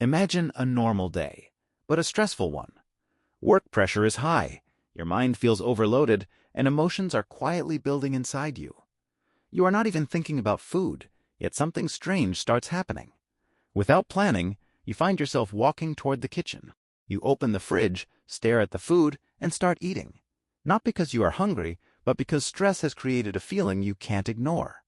Imagine a normal day, but a stressful one. Work pressure is high, your mind feels overloaded, and emotions are quietly building inside you. You are not even thinking about food, yet something strange starts happening. Without planning, you find yourself walking toward the kitchen. You open the fridge, stare at the food, and start eating. Not because you are hungry, but because stress has created a feeling you can't ignore.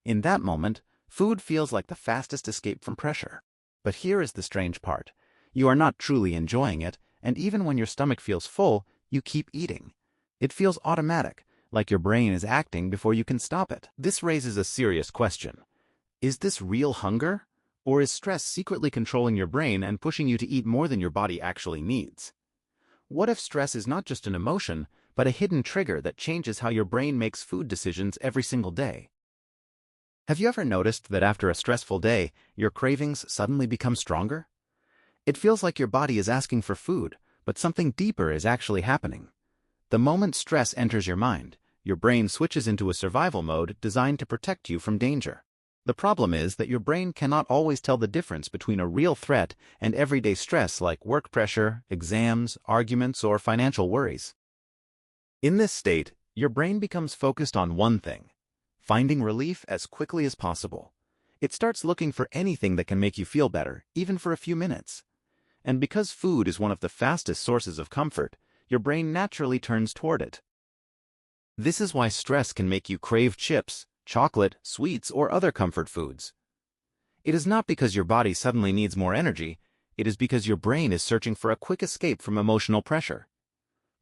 In that moment, food feels like the fastest escape from pressure. But here is the strange part. You are not truly enjoying it, and even when your stomach feels full, you keep eating. It feels automatic, like your brain is acting before you can stop it. This raises a serious question. Is this real hunger? Or is stress secretly controlling your brain and pushing you to eat more than your body actually needs? What if stress is not just an emotion, but a hidden trigger that changes how your brain makes food decisions every single day? Have you ever noticed that after a stressful day, your cravings suddenly become stronger? It feels like your body is asking for food, but something deeper is actually happening. The moment stress enters your mind, your brain switches into a survival mode designed to protect you from danger. The problem is that your brain cannot always tell the difference between a real threat and everyday stress like work pressure, exams, arguments, or financial worries. In this state, your brain becomes focused on one thing: finding relief as quickly as possible. It starts looking for anything that can make you feel better, even for a few minutes. And because food is one of the fastest sources of comfort, your brain naturally turns toward it. This is why stress can make you crave chips, chocolate, sweets, or other comfort foods. It is not because your body suddenly needs more energy, it is because your brain is searching for a quick escape from emotional pressure.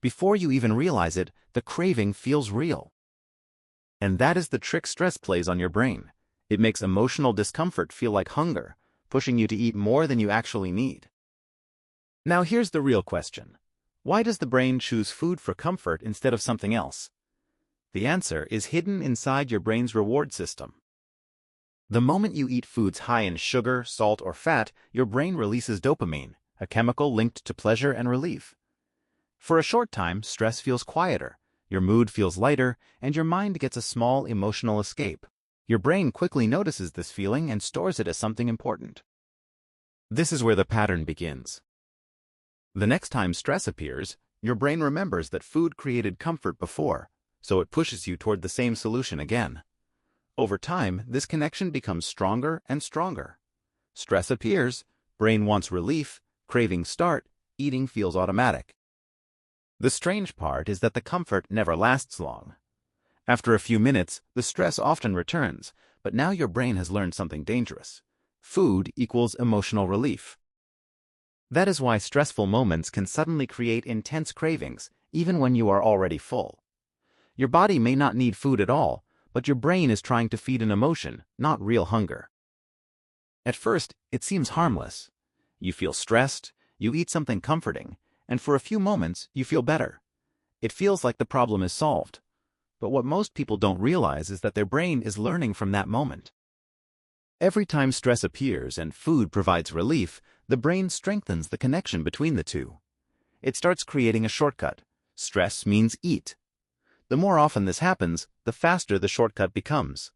Before you even realize it, the craving feels real. And that is the trick stress plays on your brain. It makes emotional discomfort feel like hunger, pushing you to eat more than you actually need. Now here's the real question. Why does the brain choose food for comfort instead of something else? The answer is hidden inside your brain's reward system. The moment you eat foods high in sugar, salt, or fat, your brain releases dopamine, a chemical linked to pleasure and relief. For a short time, stress feels quieter, your mood feels lighter, and your mind gets a small emotional escape. Your brain quickly notices this feeling and stores it as something important. This is where the pattern begins. The next time stress appears, your brain remembers that food created comfort before, so it pushes you toward the same solution again. Over time, this connection becomes stronger and stronger. Stress appears, brain wants relief, cravings start, eating feels automatic. The strange part is that the comfort never lasts long. After a few minutes, the stress often returns, but now your brain has learned something dangerous. Food equals emotional relief. That is why stressful moments can suddenly create intense cravings, even when you are already full. Your body may not need food at all, but your brain is trying to feed an emotion, not real hunger. At first, it seems harmless. You feel stressed, you eat something comforting, and for a few moments, you feel better. It feels like the problem is solved. But what most people don't realize is that their brain is learning from that moment. Every time stress appears and food provides relief, the brain strengthens the connection between the two. It starts creating a shortcut. Stress means eat. The more often this happens, the faster the shortcut becomes.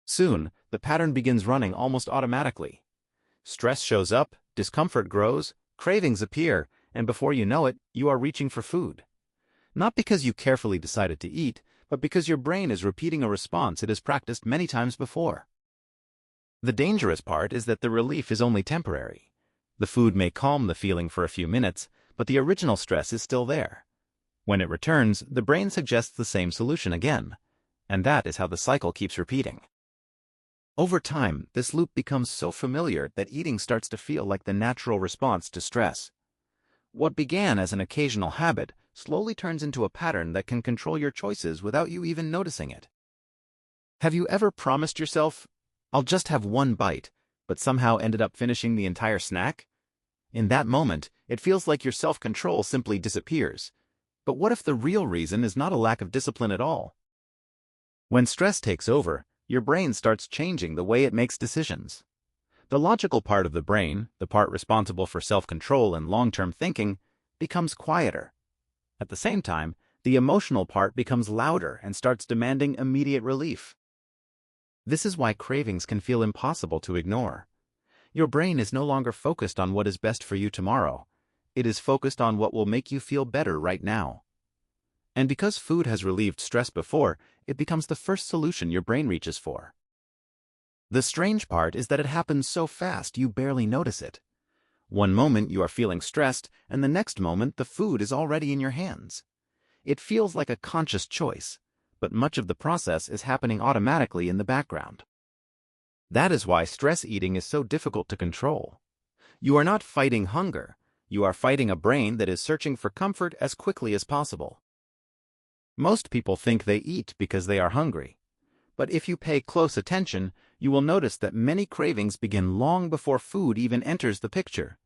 Soon, the pattern begins running almost automatically. Stress shows up, discomfort grows, cravings appear, and before you know it, you are reaching for food. Not because you carefully decided to eat, but because your brain is repeating a response it has practiced many times before. The dangerous part is that the relief is only temporary. The food may calm the feeling for a few minutes, but the original stress is still there. When it returns, the brain suggests the same solution again, and that is how the cycle keeps repeating. Over time, this loop becomes so familiar that eating starts to feel like the natural response to stress. What began as an occasional habit slowly turns into a pattern that can control your choices without you even noticing it. Have you ever promised yourself, "I'll just have one bite," but somehow ended up finishing the entire snack? In that moment, it feels like your self-control simply disappears. But what if the real reason is not a lack of discipline at all? When stress takes over, your brain starts changing the way it makes decisions. The logical part of the brain, the part responsible for self-control and long-term thinking, becomes quieter. At the same time, the emotional part becomes louder and starts demanding immediate relief. This is why cravings can feel impossible to ignore. Your brain is no longer focused on what is best for you tomorrow. It is focused on what will make you feel better right now. And because food has relieved stress before, it becomes the first solution your brain reaches for. The strange part is that it happens so fast you barely notice it. One moment you are feeling stressed, and the next moment the food is already in your hands. It feels like a conscious choice, but much of the process is happening automatically in the background. That is why stress eating is so difficult to control. You are not fighting hunger. You are fighting a brain that is searching for comfort as quickly as possible. Most people think they eat because they are hungry. But if you pay close attention, you will notice that many cravings begin long before food even enters the picture.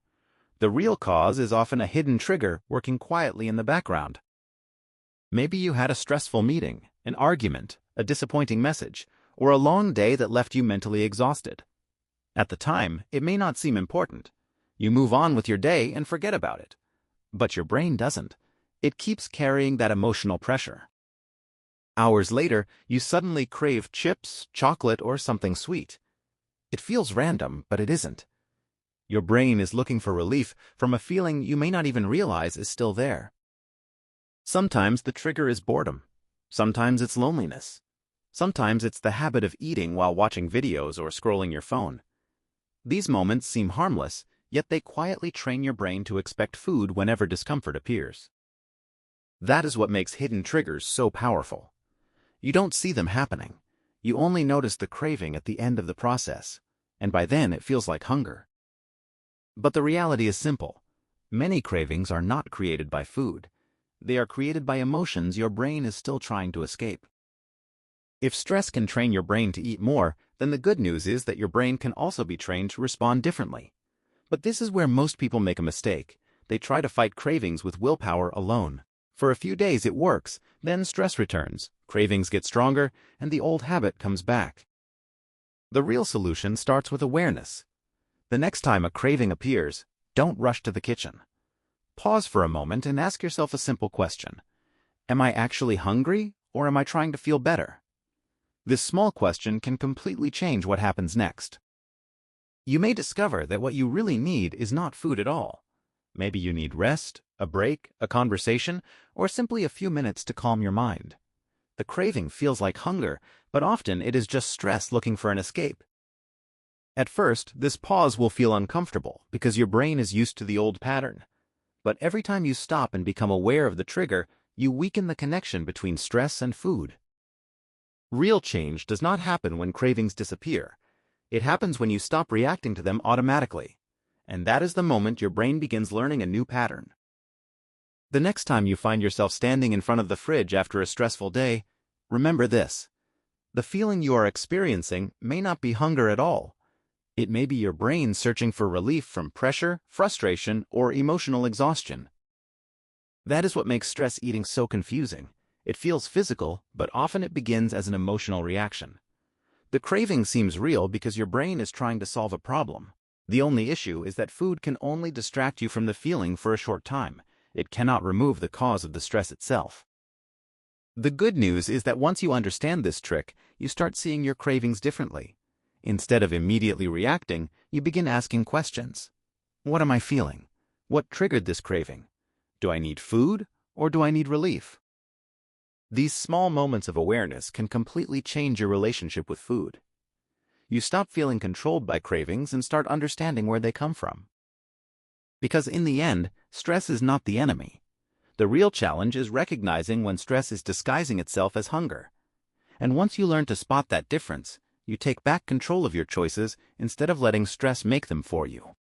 The real cause is often a hidden trigger working quietly in the background. Maybe you had a stressful meeting, an argument, a disappointing message, or a long day that left you mentally exhausted. At the time, it may not seem important. You move on with your day and forget about it. But your brain doesn't. It keeps carrying that emotional pressure. Hours later, you suddenly crave chips, chocolate, or something sweet. It feels random, but it isn't. Your brain is looking for relief from a feeling you may not even realize is still there. Sometimes the trigger is boredom. Sometimes it's loneliness. Sometimes it's the habit of eating while watching videos or scrolling your phone. These moments seem harmless, yet they quietly train your brain to expect food whenever discomfort appears. That is what makes hidden triggers so powerful. You don't see them happening. You only notice the craving at the end of the process, and by then it feels like hunger. But the reality is simple. Many cravings are not created by food. They are created by emotions your brain is still trying to escape. If stress can train your brain to eat more, then the good news is that your brain can also be trained to respond differently. But this is where most people make a mistake. They try to fight cravings with willpower alone. For a few days it works, then stress returns, cravings get stronger, and the old habit comes back. The real solution starts with awareness. The next time a craving appears, don't rush to the kitchen. Pause for a moment and ask yourself a simple question. Am I actually hungry, or am I trying to feel better? This small question can completely change what happens next. You may discover that what you really need is not food at all. Maybe you need rest, a break, a conversation, or simply a few minutes to calm your mind. The craving feels like hunger, but often it is just stress looking for an escape. At first, this pause will feel uncomfortable because your brain is used to the old pattern. But every time you stop and become aware of the trigger, you weaken the connection between stress and food. Real change does not happen when cravings disappear. It happens when you stop reacting to them automatically. And that is the moment your brain begins learning a new pattern. The next time you find yourself standing in front of the fridge after a stressful day, remember this. The feeling you are experiencing may not be hunger at all. It may be your brain searching for relief from pressure, frustration, or emotional exhaustion. That is what makes stress eating so confusing. It feels physical, but often it begins as an emotional reaction. The craving seems real because your brain is trying to solve a problem. The only issue is that food can only distract you from the feeling for a short time. It cannot remove the cause of the stress itself. The good news is that once you understand this trick, you start seeing your cravings differently. Instead of immediately reacting, you begin asking questions. What am I feeling? What triggered this craving? Do I need food, or do I need relief? These small moments of awareness can completely change your relationship with food. You stop feeling controlled by cravings and start understanding where they come from. Because in the end, stress is not the enemy. The real challenge is recognizing when stress is disguising itself as hunger. And once you learn to spot that difference, you take back control of your choices instead of letting stress make them for you.